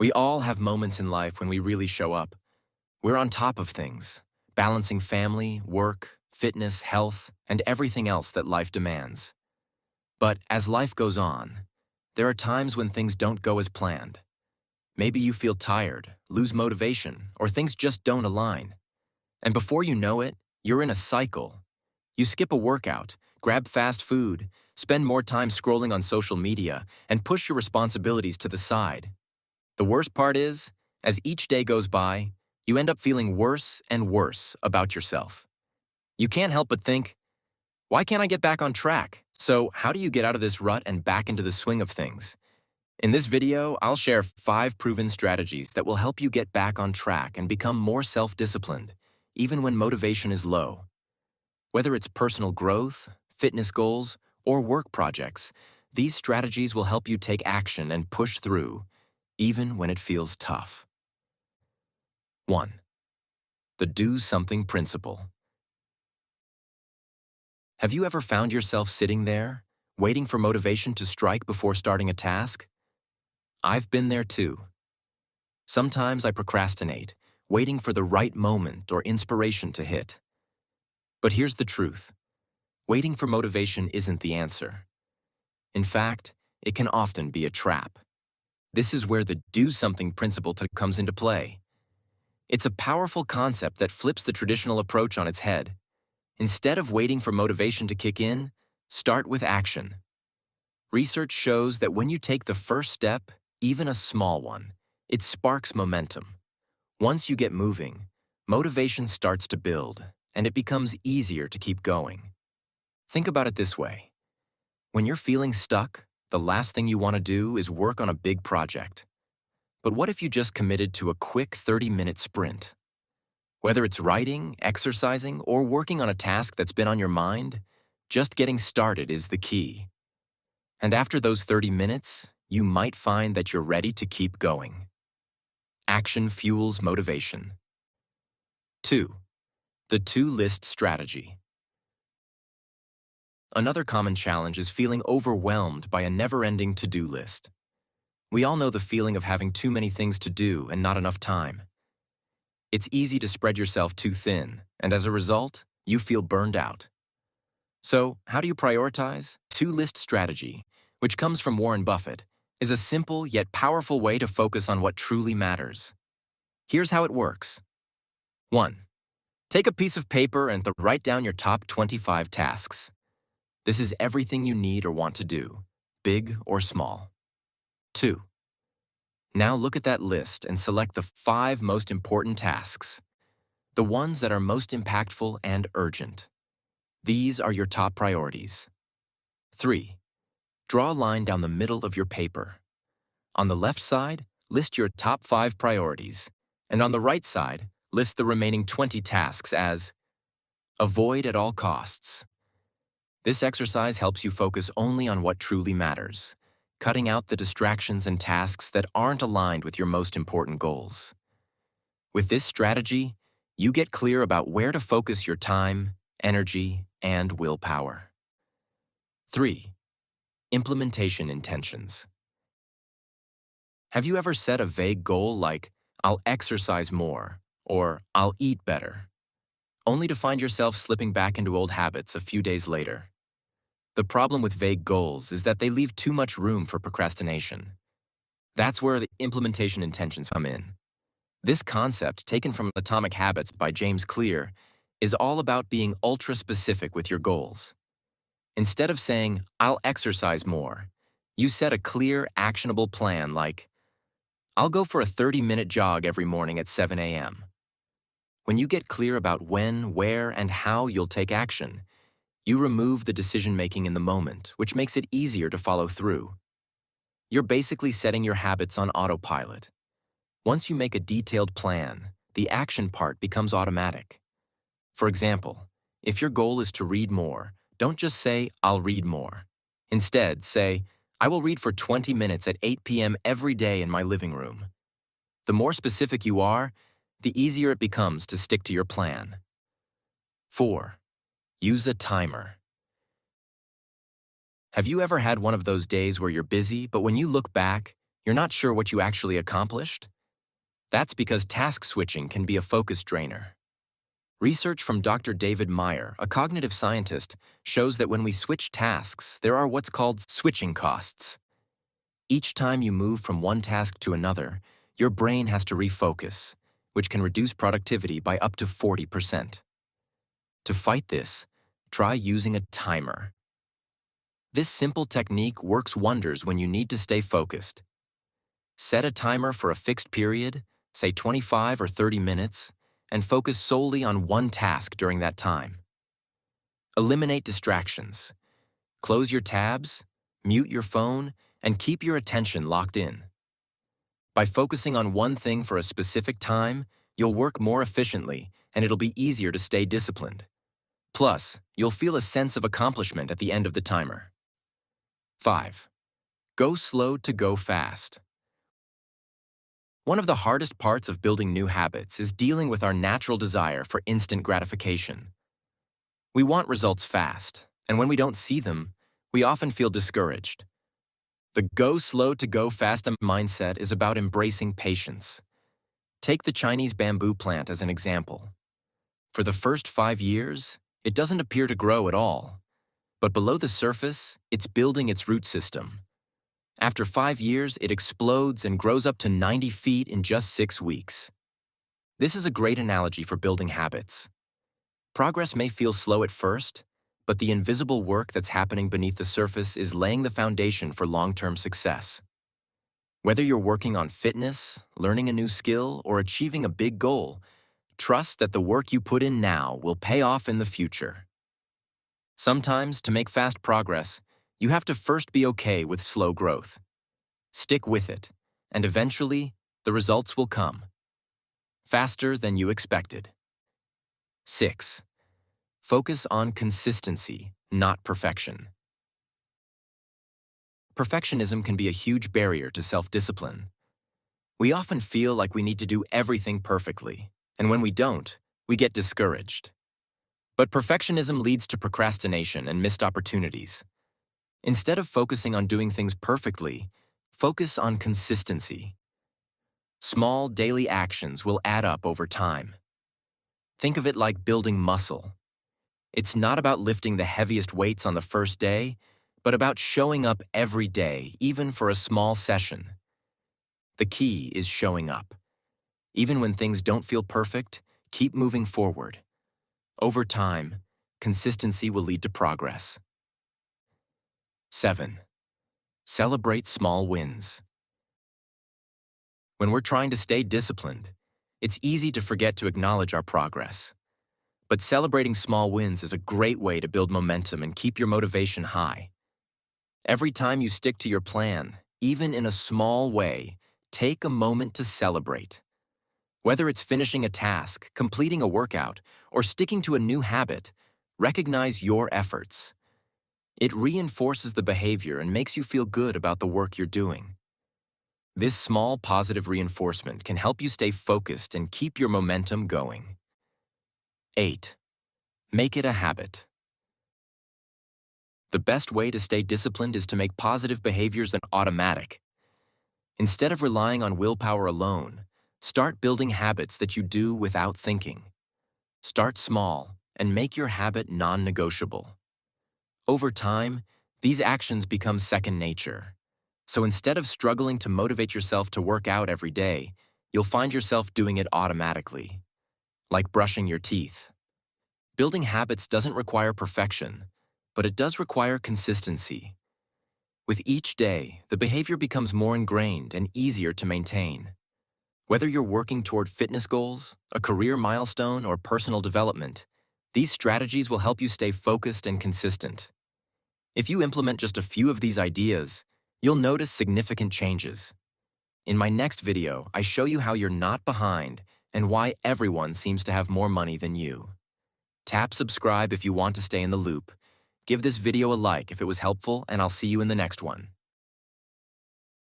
We all have moments in life when we really show up. We're on top of things, balancing family, work, fitness, health, and everything else that life demands. But as life goes on, there are times when things don't go as planned. Maybe you feel tired, lose motivation, or things just don't align. And before you know it, you're in a cycle. You skip a workout, grab fast food, spend more time scrolling on social media, and push your responsibilities to the side. The worst part is, as each day goes by, you end up feeling worse and worse about yourself. You can't help but think, why can't I get back on track? So how do you get out of this rut and back into the swing of things? In this video, I'll share 5 proven strategies that will help you get back on track and become more self-disciplined, even when motivation is low. Whether it's personal growth, fitness goals, or work projects, these strategies will help you take action and push through, even when it feels tough. 1. The do something principle. Have you ever found yourself sitting there, waiting for motivation to strike before starting a task? I've been there too. Sometimes I procrastinate, waiting for the right moment or inspiration to hit. But here's the truth. Waiting for motivation isn't the answer. In fact, it can often be a trap. This is where the do something principle comes into play. It's a powerful concept that flips the traditional approach on its head. Instead of waiting for motivation to kick in, start with action. Research shows that when you take the first step, even a small one, it sparks momentum. Once you get moving, motivation starts to build, and it becomes easier to keep going. Think about it this way. When you're feeling stuck, the last thing you want to do is work on a big project. But what if you just committed to a quick 30-minute sprint? Whether it's writing, exercising, or working on a task that's been on your mind, just getting started is the key. And after those 30 minutes, you might find that you're ready to keep going. Action fuels motivation. 2. The to-list strategy. Another common challenge is feeling overwhelmed by a never-ending to-do list. We all know the feeling of having too many things to do and not enough time. It's easy to spread yourself too thin, and as a result, you feel burned out. So, how do you prioritize? To-list strategy, which comes from Warren Buffett, is a simple yet powerful way to focus on what truly matters. Here's how it works. 1. Take a piece of paper and write down your top 25 tasks. This is everything you need or want to do, big or small. 2. Now look at that list and select the 5 most important tasks, the ones that are most impactful and urgent. These are your top priorities. 3. Draw a line down the middle of your paper. On the left side, list your top 5 priorities, and on the right side, list the remaining 20 tasks as avoid at all costs. This exercise helps you focus only on what truly matters, cutting out the distractions and tasks that aren't aligned with your most important goals. With this strategy, you get clear about where to focus your time, energy, and willpower. 3. Implementation intentions. Have you ever set a vague goal like, I'll exercise more, or I'll eat better, only to find yourself slipping back into old habits a few days later? The problem with vague goals is that they leave too much room for procrastination. That's where the implementation intentions come in. This concept, taken from Atomic Habits by James Clear, is all about being ultra-specific with your goals. Instead of saying, I'll exercise more, you set a clear, actionable plan like, I'll go for a 30-minute jog every morning at 7 a.m. When you get clear about when, where, and how you'll take action, you remove the decision-making in the moment, which makes it easier to follow through. You're basically setting your habits on autopilot. Once you make a detailed plan, the action part becomes automatic. For example, if your goal is to read more, don't just say, I'll read more. Instead, say, I will read for 20 minutes at 8 p.m. every day in my living room. The more specific you are, the easier it becomes to stick to your plan. 4. Use a timer. Have you ever had one of those days where you're busy, but when you look back, You're not sure what you actually accomplished? That's because task switching can be a focus drainer. Research from Dr. David Meyer, a cognitive scientist, shows that when we switch tasks, there are what's called switching costs. Each time you move from one task to another, your brain has to refocus, which can reduce productivity by up to 40%. To fight this, try using a timer. This simple technique works wonders when you need to stay focused. Set a timer for a fixed period, say 25 or 30 minutes, and focus solely on one task during that time. Eliminate distractions. Close your tabs, mute your phone, and keep your attention locked in. By focusing on one thing for a specific time, you'll work more efficiently and it'll be easier to stay disciplined. Plus, you'll feel a sense of accomplishment at the end of the timer. 5. Go slow to go fast. One of the hardest parts of building new habits is dealing with our natural desire for instant gratification. We want results fast, and when we don't see them, we often feel discouraged. The go slow to go fast mindset is about embracing patience. Take the Chinese bamboo plant as an example. For the first 5 years, it doesn't appear to grow at all. But below the surface, it's building its root system. After 5 years, it explodes and grows up to 90 feet in just 6 weeks. This is a great analogy for building habits. Progress may feel slow at first, but the invisible work that's happening beneath the surface is laying the foundation for long-term success. Whether you're working on fitness, learning a new skill, or achieving a big goal, trust that the work you put in now will pay off in the future. Sometimes, to make fast progress, you have to first be okay with slow growth. Stick with it, and eventually, the results will come. Faster than you expected. 6. Focus on consistency, not perfection. Perfectionism can be a huge barrier to self-discipline. We often feel like we need to do everything perfectly, and when we don't, we get discouraged. But perfectionism leads to procrastination and missed opportunities. Instead of focusing on doing things perfectly, focus on consistency. Small daily actions will add up over time. Think of it like building muscle. It's not about lifting the heaviest weights on the first day, but about showing up every day, even for a small session. The key is showing up. Even when things don't feel perfect, keep moving forward. Over time, consistency will lead to progress. 7. Celebrate small wins. When we're trying to stay disciplined, it's easy to forget to acknowledge our progress. But celebrating small wins is a great way to build momentum and keep your motivation high. Every time you stick to your plan, even in a small way, take a moment to celebrate. Whether it's finishing a task, completing a workout, or sticking to a new habit, recognize your efforts. It reinforces the behavior and makes you feel good about the work you're doing. This small positive reinforcement can help you stay focused and keep your momentum going. 8. Make it a habit. The best way to stay disciplined is to make positive behaviors an automatic. Instead of relying on willpower alone, start building habits that you do without thinking. Start small and make your habit non-negotiable. Over time, these actions become second nature. So instead of struggling to motivate yourself to work out every day, you'll find yourself doing it automatically, like brushing your teeth. Building habits doesn't require perfection, but it does require consistency. With each day, the behavior becomes more ingrained and easier to maintain. Whether you're working toward fitness goals, a career milestone, or personal development, these strategies will help you stay focused and consistent. If you implement just a few of these ideas, you'll notice significant changes. In my next video, I show you how you're not behind and why everyone seems to have more money than you. Tap subscribe if you want to stay in the loop. Give this video a like if it was helpful, and I'll see you in the next one.